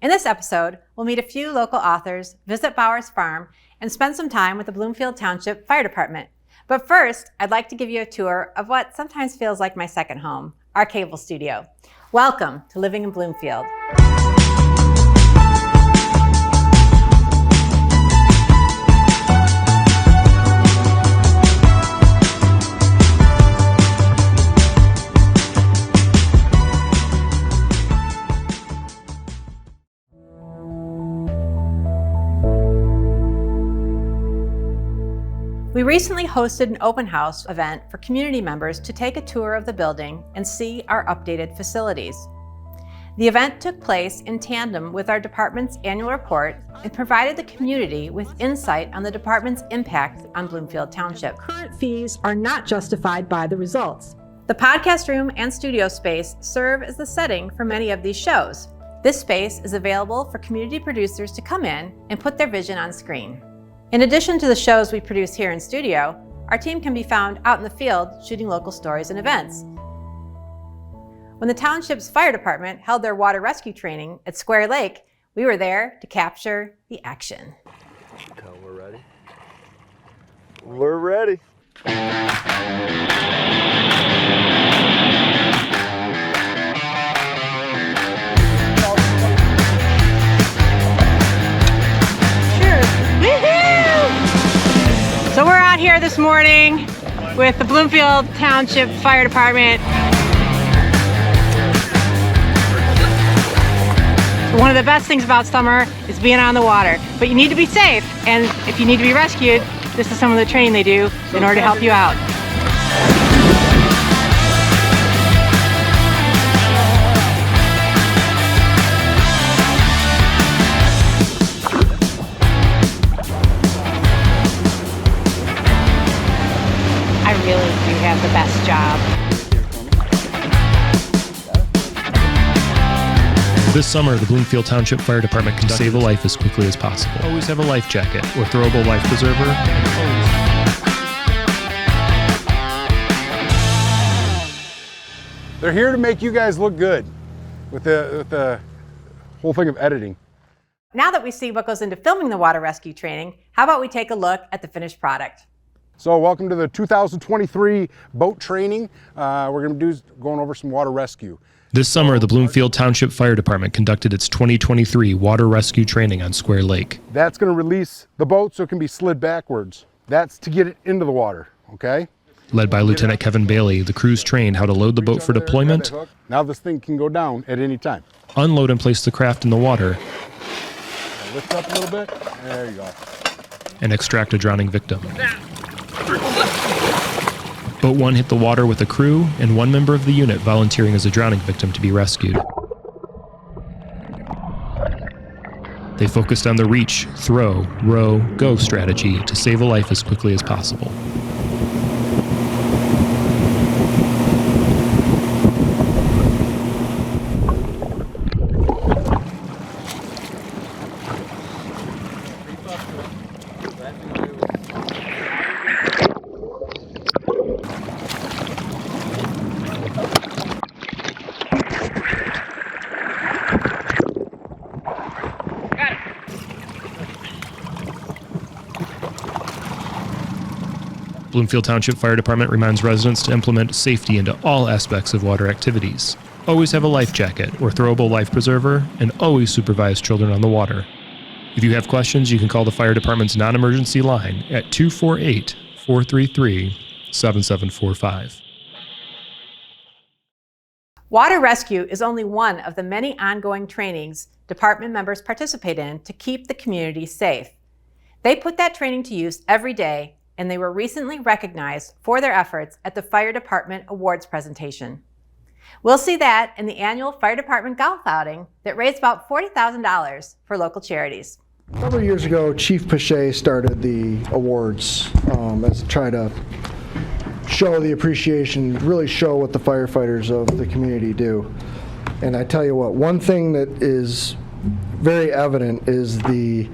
In this episode, we'll meet a few local authors, visit Bowers Farm, and spend some time with the Bloomfield Township Fire Department. But first, I'd like to give you a tour of what sometimes feels like my second home, our cable studio. Welcome to Living in Bloomfield. We recently hosted an open house event for community members to take a tour of the building and see our updated facilities. The event took place in tandem with our department's annual report and provided the community with insight on the department's impact on Bloomfield Township. Current fees are not justified by the results. The podcast room and studio space serve as the setting for many of these shows. This space is available for community producers to come in and put their vision on screen. In addition to the shows we produce here in studio, our team can be found out in the field shooting local stories and events. When the Township's fire department held their water rescue training at Square Lake, we were there to capture the action. We're ready. We're ready. So we're out here this morning with the Bloomfield Township Fire Department. One of the best things about summer is being on the water, but you need to be safe, and if you need to be rescued, this is some of the training they do in order to help you out. Really do have the best job. This summer, the Bloomfield Township Fire Department can save a life as quickly as possible. Always have a life jacket or throwable life preserver. They're here to make you guys look good with the whole thing of editing. Now that we see what goes into filming the water rescue training, how about we take a look at the finished product? So welcome to the 2023 boat training. We're going to be going over some water rescue. This summer, the Bloomfield Township Fire Department conducted its 2023 water rescue training on Square Lake. That's going to release the boat so it can be slid backwards. That's to get it into the water, okay? Led by Lieutenant Kevin Bailey, the crews trained how to load the boat for deployment, now this thing can go down at any time. Unload and place the craft in the water, Lift up a little bit, there you go. And extract a drowning victim. Boat 1 hit the water with a crew and one member of the unit volunteering as a drowning victim to be rescued. They focused on the reach, throw, row, go strategy to save a life as quickly as possible. Bloomfield Township Fire Department reminds residents to implement safety into all aspects of water activities. Always have a life jacket or throwable life preserver, and always supervise children on the water. If you have questions, you can call the fire department's non-emergency line at 248-433-7745. Water rescue is only one of the many ongoing trainings department members participate in to keep the community safe. They put that training to use every day, and they were recently recognized for their efforts at the Fire Department Awards presentation. We'll see that in the annual Fire Department golf outing that raised about $40,000 for local charities. Several years ago, Chief Pache started the awards as to try to show the appreciation, really show what the firefighters of the community do. And I tell you what, one thing that is very evident is the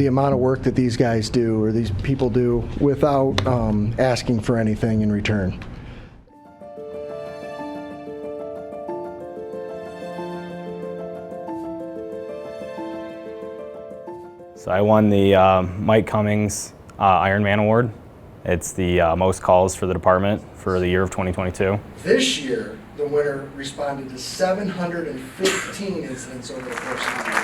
amount of work that these guys do, or these people do, without asking for anything in return. So I won the Mike Cummings Ironman Award. It's the most calls for the department for the year of 2022. This year, the winner responded to 715 incidents over the course of the year.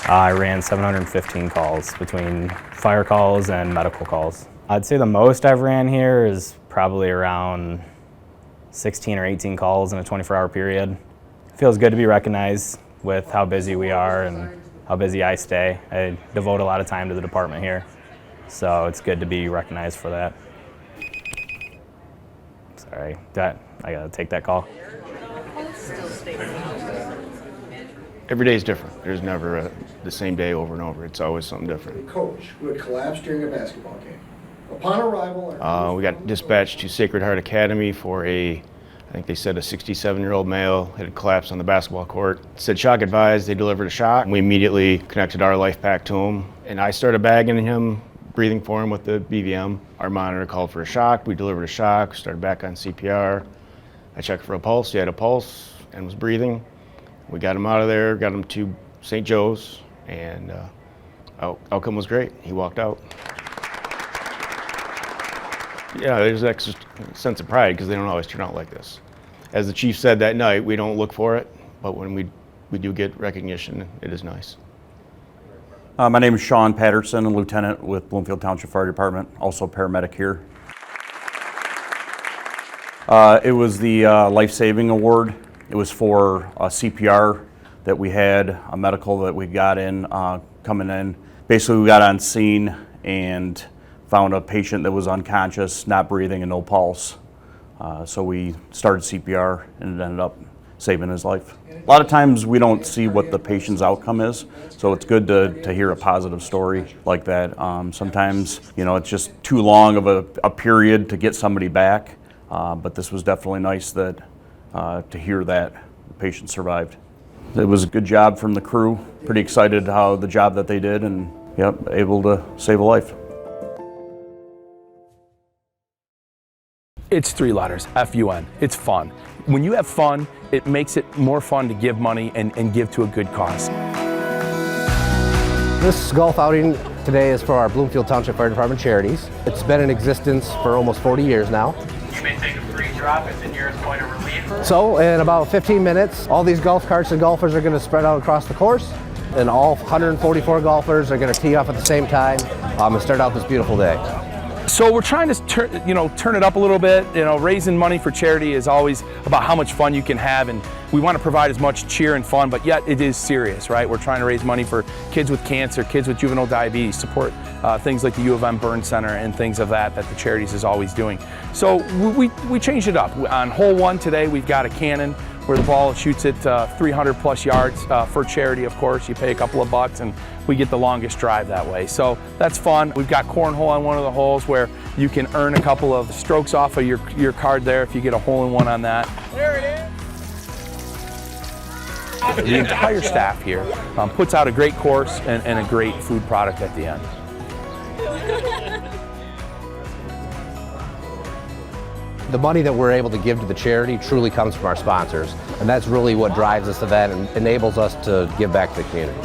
I ran 715 calls between fire calls and medical calls. I'd say the most I've ran here is probably around 16 or 18 calls in a 24-hour period. It feels good to be recognized with how busy we are and how busy I stay. I devote a lot of time to the department here, so it's good to be recognized for that. Sorry, I gotta take that call. Every day is different. There's never the same day over and over. It's always something different. A coach who had collapsed during a basketball game. Upon arrival, we got dispatched to Sacred Heart Academy for I think they said a 67-year-old male had collapsed on the basketball court. It said shock advised, they delivered a shock. We immediately connected our life pack to him, and I started bagging him, breathing for him with the BVM. Our monitor called for a shock. We delivered a shock, started back on CPR. I checked for a pulse. He had a pulse and was breathing. We got him out of there, got him to St. Joe's, and outcome was great. He walked out. Yeah, there's an extra sense of pride because they don't always turn out like this. As the chief said that night, we don't look for it, but when we do get recognition, it is nice. My name is Sean Patterson, a lieutenant with Bloomfield Township Fire Department, also paramedic here. It was the life-saving award. It was for CPR that we had, a medical that we got in, coming in. Basically, we got on scene and found a patient that was unconscious, not breathing, and no pulse. So we started CPR, and it ended up saving his life. A lot of times we don't see what the patient's outcome is, so it's good to hear a positive story like that. Sometimes, it's just too long of a period to get somebody back, but this was definitely nice that to hear that the patient survived. It was a good job from the crew. Pretty excited how the job that they did, and able to save a life. It's 3 letters, F-U-N. It's fun. When you have fun, it makes it more fun to give money and give to a good cause. This golf outing today is for our Bloomfield Township Fire Department Charities. It's been in existence for almost 40 years now. You may take a free drop at the nearest point of relief. So in about 15 minutes, all these golf carts and golfers are going to spread out across the course, and all 144 golfers are going to tee off at the same time and start out this beautiful day. So we're trying to turn it up a little bit. Raising money for charity is always about how much fun you can have, and we want to provide as much cheer and fun, but yet it is serious, right? We're trying to raise money for kids with cancer, kids with juvenile diabetes, support things like the U of M Burn Center and things of that the Charities is always doing. So we changed it up. On hole 1 today, we've got a cannon where the ball shoots it 300 plus yards for charity, of course. You pay a couple of bucks and we get the longest drive that way. So that's fun. We've got cornhole on one of the holes where you can earn a couple of strokes off of your card there if you get a hole-in-one on that. There it is. The entire staff here puts out a great course and a great food product at the end. The money that we're able to give to the charity truly comes from our sponsors, and that's really what drives this event and enables us to give back to the community.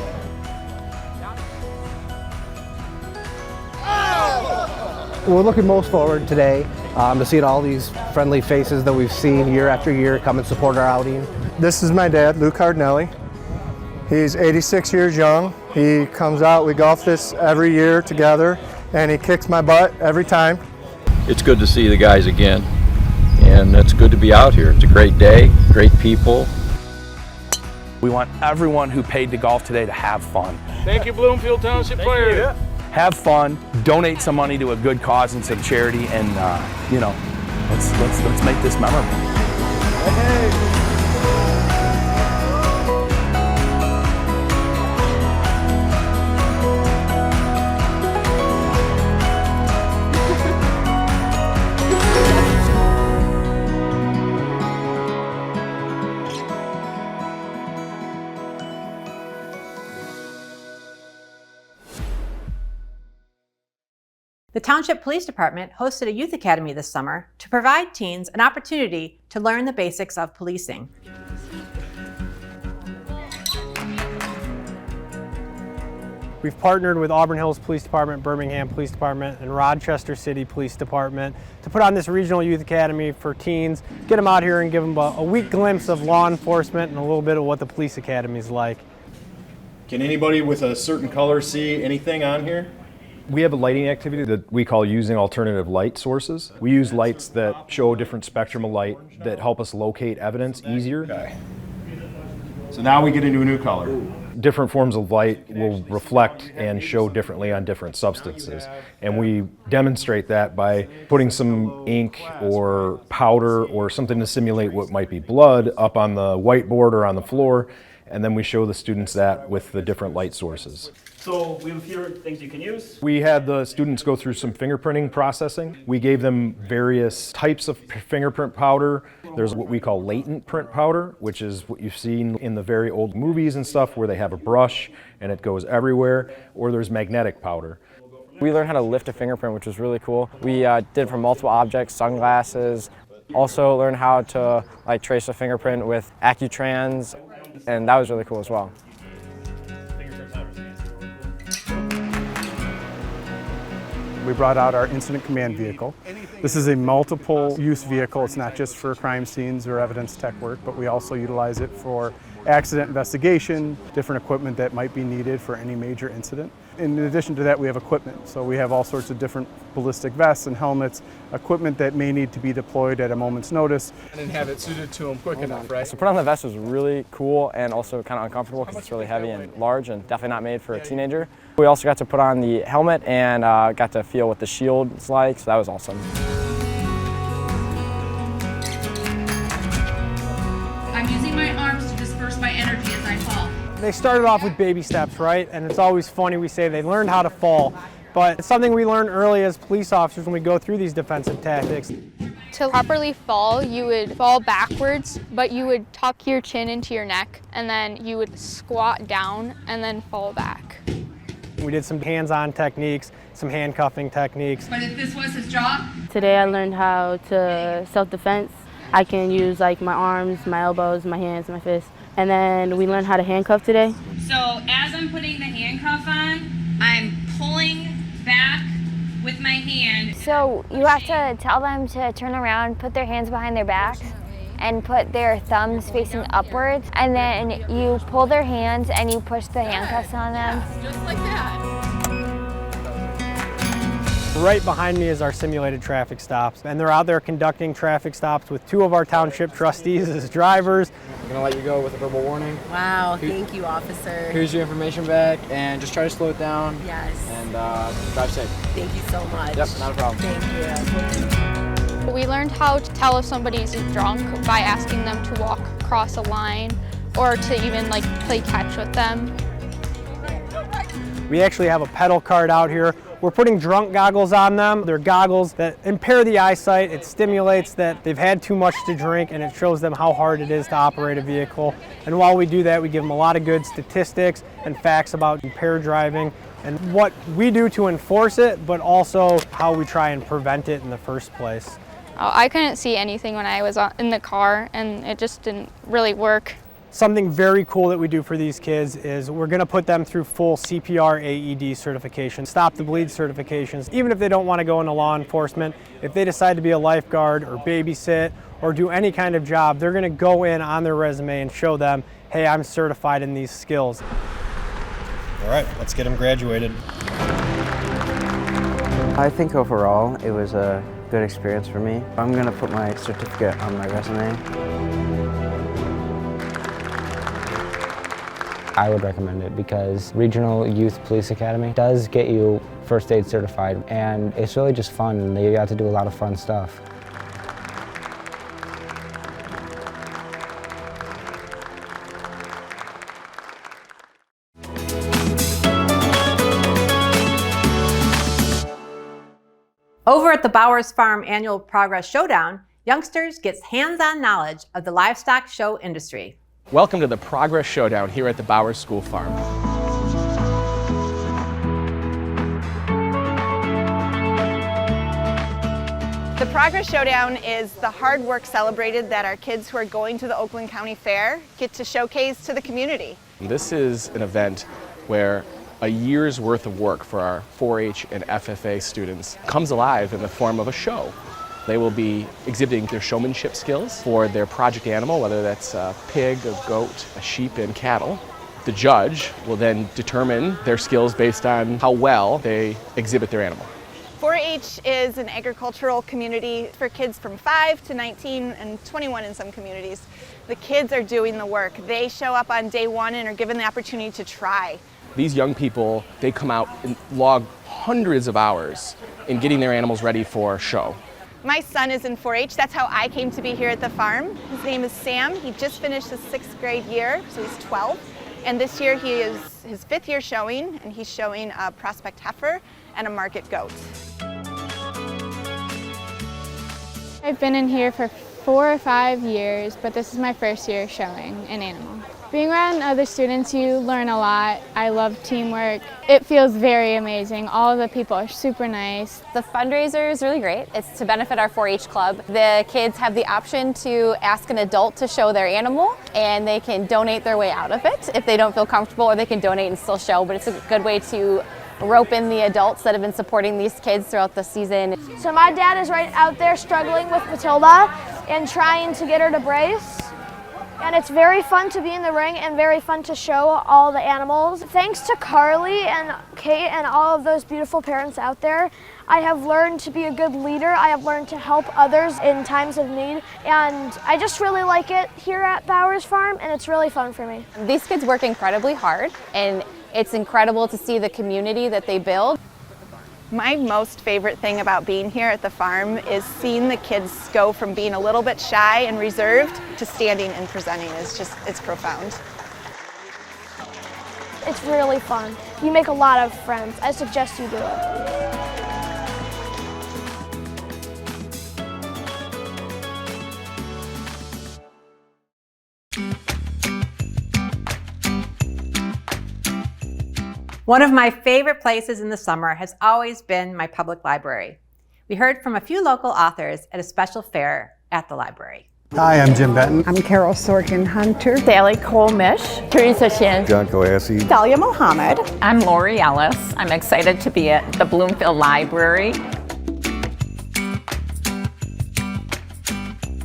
We're looking most forward today to seeing all these friendly faces that we've seen year after year come and support our outing. This is my dad, Lou Cardinelli. He's 86 years young. He comes out, we golf this every year together, and he kicks my butt every time. It's good to see the guys again, and it's good to be out here. It's a great day, great people. We want everyone who paid to golf today to have fun. Thank you, Bloomfield Township Fire. Have fun, donate some money to a good cause and some charity, and let's make this memorable. Hey. The Township Police Department hosted a youth academy this summer to provide teens an opportunity to learn the basics of policing. We've partnered with Auburn Hills Police Department, Birmingham Police Department, and Rochester City Police Department to put on this regional youth academy for teens, get them out here and give them a week glimpse of law enforcement and a little bit of what the police academy is like. Can anybody with a certain color see anything on here? We have a lighting activity that we call using alternative light sources. We use lights that show a different spectrum of light that help us locate evidence easier. Okay. So now we get into a new color. Different forms of light will reflect and show differently on different substances. And we demonstrate that by putting some ink or powder or something to simulate what might be blood up on the whiteboard or on the floor. And then we show the students that with the different light sources. So we have a few things you can use. We had the students go through some fingerprinting processing. We gave them various types of fingerprint powder. There's what we call latent print powder, which is what you've seen in the very old movies and stuff where they have a brush and it goes everywhere, or there's magnetic powder. We learned how to lift a fingerprint, which was really cool. We did from multiple objects, sunglasses. Also learned how to trace a fingerprint with Accutrans, and that was really cool as well. We brought out our incident command vehicle. This is a multiple use vehicle. It's not just for crime scenes or evidence tech work, but we also utilize it for accident investigation, different equipment that might be needed for any major incident. In addition to that, we have equipment. So we have all sorts of different ballistic vests and helmets, equipment that may need to be deployed at a moment's notice. And have it suited to them quick enough, right? So put on the vest was really cool and also kind of uncomfortable because it's really heavy and large and definitely not made for a teenager. We also got to put on the helmet and got to feel what the shield is like, so that was awesome. I'm using my arms to disperse my energy as I fall. They started off with baby steps, right? And it's always funny, we say they learned how to fall. But it's something we learn early as police officers when we go through these defensive tactics. To properly fall, you would fall backwards, but you would tuck your chin into your neck, and then you would squat down and then fall back. We did some hands-on techniques, some handcuffing techniques. But if this was his job? Today I learned how to self-defense. I can use my arms, my elbows, my hands, my fists. And then we learned how to handcuff today. So as I'm putting the handcuff on, I'm pulling back with my hand. So you have to tell them to turn around, put their hands behind their backs, and put their thumbs facing upwards. And then you pull their hands and you push the handcuffs on them. Just like that. Right behind me is our simulated traffic stops, and they're out there conducting traffic stops with two of our township trustees as drivers. I'm gonna let you go with a verbal warning. Wow, thank you, officer. Here's your information back, and just try to slow it down. Yes. And drive safe. Thank you so much. Yep, not a problem. Thank you. We learned how to tell if somebody's drunk by asking them to walk across a line or to even play catch with them. We actually have a pedal card out here. We're putting drunk goggles on them. They're goggles that impair the eyesight. It stimulates that they've had too much to drink, and it shows them how hard it is to operate a vehicle. And while we do that, we give them a lot of good statistics and facts about impaired driving and what we do to enforce it, but also how we try and prevent it in the first place. I couldn't see anything when I was in the car, and it just didn't really work. Something very cool that we do for these kids is we're going to put them through full CPR AED certification, stop the bleed certifications. Even if they don't want to go into law enforcement, if they decide to be a lifeguard or babysit or do any kind of job, they're going to go in on their resume and show them, hey, I'm certified in these skills. All right, let's get them graduated. I think overall it was a good experience for me. I'm going to put my certificate on my resume. I would recommend it because Regional Youth Police Academy does get you first aid certified, and it's really just fun, and you got to do a lot of fun stuff. Over at the Bowers Farm Annual Progress Showdown, youngsters get hands-on knowledge of the livestock show industry. Welcome to the Progress Showdown here at the Bowers School Farm. The Progress Showdown is the hard work celebrated that our kids who are going to the Oakland County Fair get to showcase to the community. This is an event where A year's worth of work for our 4-H and FFA students comes alive in the form of a show. They will be exhibiting their showmanship skills for their project animal, whether that's a pig, a goat, a sheep, and cattle. The judge will then determine their skills based on how well they exhibit their animal. 4-H is an agricultural community for kids from 5 to 19 and 21 in some communities. The kids are doing the work. They show up on day one and are given the opportunity to try. These young people, they come out and log hundreds of hours in getting their animals ready for show. My son is in 4-H. That's how I came to be here at the farm. His name is Sam. He just finished his 6th grade year, so he's 12. And this year he is his 5th year showing, and he's showing a prospect heifer and a market goat. I've been in here for 4 or 5 years, but this is my first year showing an animal. Being around other students, you learn a lot. I love teamwork. It feels very amazing. All of the people are super nice. The fundraiser is really great. It's to benefit our 4-H club. The kids have the option to ask an adult to show their animal, and they can donate their way out of it if they don't feel comfortable, or they can donate and still show, but it's a good way to rope in the adults that have been supporting these kids throughout the season. So my dad is right out there struggling with Matilda and trying to get her to brace. And it's very fun to be in the ring and very fun to show all the animals. Thanks to Carly and Kate and all of those beautiful parents out there, I have learned to be a good leader. I have learned to help others in times of need. And I just really like it here at Bowers Farm, and it's really fun for me. These kids work incredibly hard, and it's incredible to see the community that they build. My most favorite thing about being here at the farm is seeing the kids go from being a little bit shy and reserved to standing and presenting. It's profound. It's really fun. You make a lot of friends. I suggest you do it. One of my favorite places in the summer has always been my public library. We heard from a few local authors at a special fair at the library. Hi, I'm Jim Benton. I'm Carol Sorkin-Hunter. Sally Cole-Mish. Teresa Shin. John Coassi. Dahlia Mohammed. I'm Lori Ellis. I'm excited to be at the Bloomfield Library.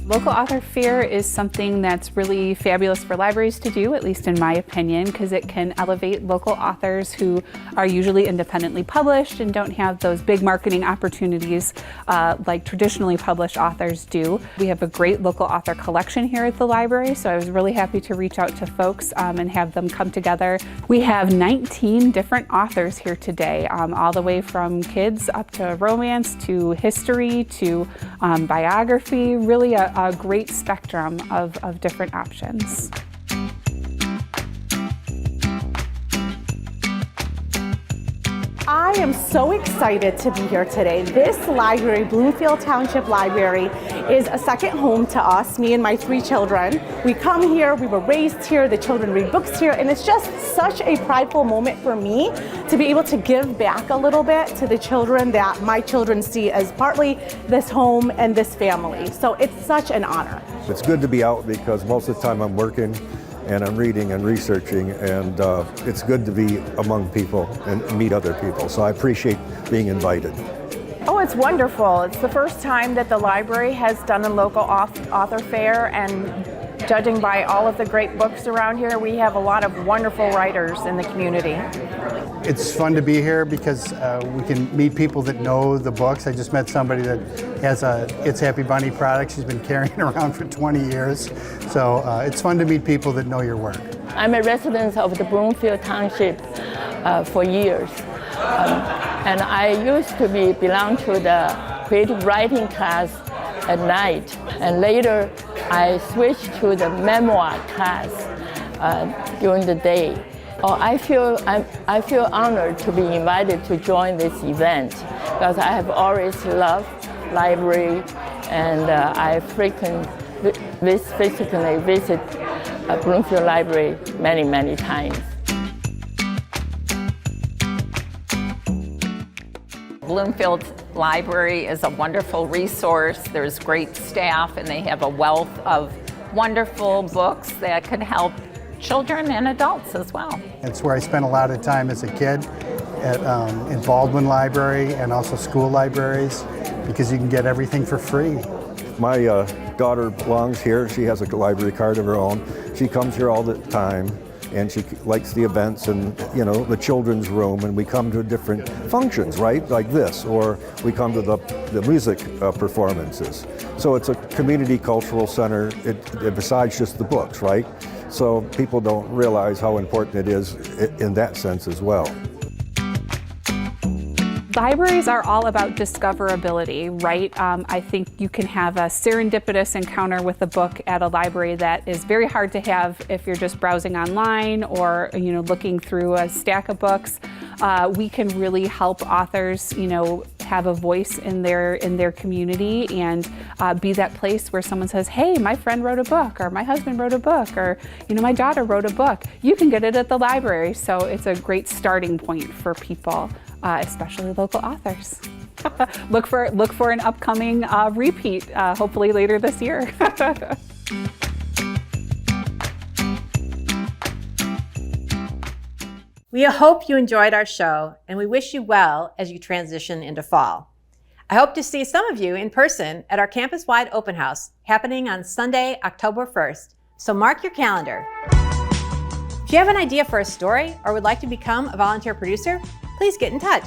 Local Author Fair is something that's really fabulous for libraries to do, at least in my opinion, because it can elevate local authors who are usually independently published and don't have those big marketing opportunities like traditionally published authors do. We have a great local author collection here at the library, so I was really happy to reach out to folks and have them come together. We have 19 different authors here today, all the way from kids up to romance to history to biography, really a great spectrum of different options. I am so excited to be here today. This library, Bloomfield Township Library, is a second home to us, me and my 3 children. We come here, we were raised here, the children read books here, and it's just such a prideful moment for me to be able to give back a little bit to the children that my children see as partly this home and this family. So it's such an honor. It's good to be out because most of the time I'm working and I'm reading and researching, and it's good to be among people and meet other people. So I appreciate being invited. Oh, it's wonderful. It's the first time that the library has done a local author fair, and judging by all of the great books around here, we have a lot of wonderful writers in the community. It's fun to be here because we can meet people that know the books. I just met somebody that has a It's Happy Bunny product she's been carrying around for 20 years. So it's fun to meet people that know your work. I'm a resident of the Bloomfield Township for years. And I used to belong to the creative writing class at night. And later I switched to the memoir class during the day. I feel honored to be invited to join this event because I have always loved library, and I frequently visit Bloomfield Library many times. Bloomfield Library is a wonderful resource. There's great staff, and they have a wealth of wonderful books that can help children and adults as well. It's where I spent a lot of time as a kid in Baldwin Library and also school libraries, because you can get everything for free. My daughter belongs here. She has a library card of her own. She comes here all the time, and she likes the events and, you know, the children's room, and we come to different functions, right, like this, or we come to the music performances. So it's a community cultural center besides just the books, right? So people don't realize how important it is in that sense as well. Libraries are all about discoverability, right? I think you can have a serendipitous encounter with a book at a library that is very hard to have if you're just browsing online or, you know, looking through a stack of books. We can really help authors, you know, have a voice in their community and be that place where someone says, hey, my friend wrote a book, or my husband wrote a book, or, you know, my daughter wrote a book. You can get it at the library. So it's a great starting point for people. Especially local authors. Look for an upcoming repeat, hopefully later this year. We hope you enjoyed our show, and we wish you well as you transition into fall. I hope to see some of you in person at our campus-wide open house happening on Sunday, October 1st, so mark your calendar. If you have an idea for a story or would like to become a volunteer producer, please get in touch.